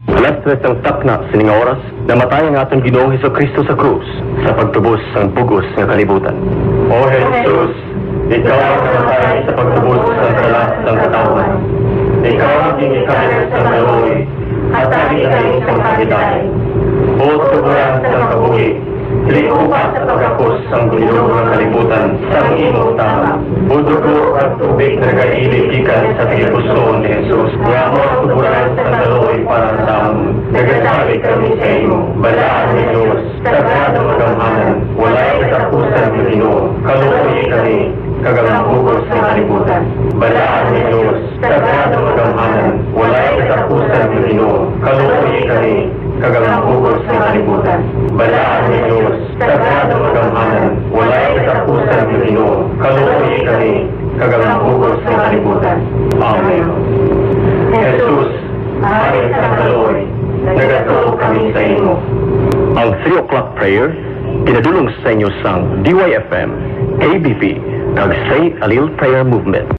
Alas 3 ang takna sining oras, namatay ang atong Ginoong Hesukristo sa krus sa pagtubos ng pugos ng kalibutan. O Jesus, ikaw ang namatay sa pagtubos ng kalas ng katawan. Ikaw ang ginikain sa maluwi at nagigay sa pagkitay. O tuburan sa kabuhi, liupa sa pagkapos ang Ginoong ng kalibutan sa imong tama. O dugo at tubig na nag-ilig ikan sa pilipusoon ni Jesus. Nga mo ang tuburan sa maluwi para sa amon. Nagasabi kami sa imo, balaan ni Diyos, sagrado magamhanan, walay katapusan ng Ginoo, kaluoy kami, kagamang bugos ng kalibutan. Balaan ni Diyos, sagrado magamhanan, walay katapusan ng Ginoo, kaluoy kami, kagamang bugos ng kalibutan. Balaan ni Diyos, sagrado magamhanan, walay katapusan ng Ginoo, kaluoy kami, kagamang bugos ng kalibutan. Amen. Jesus, amin sa kaluoy, nagatuo kami sa imo. Ang 3 o'clock prayer, pinadulong sa inyo sang DYFM, ABP, kag Say a Little Prayer Movement.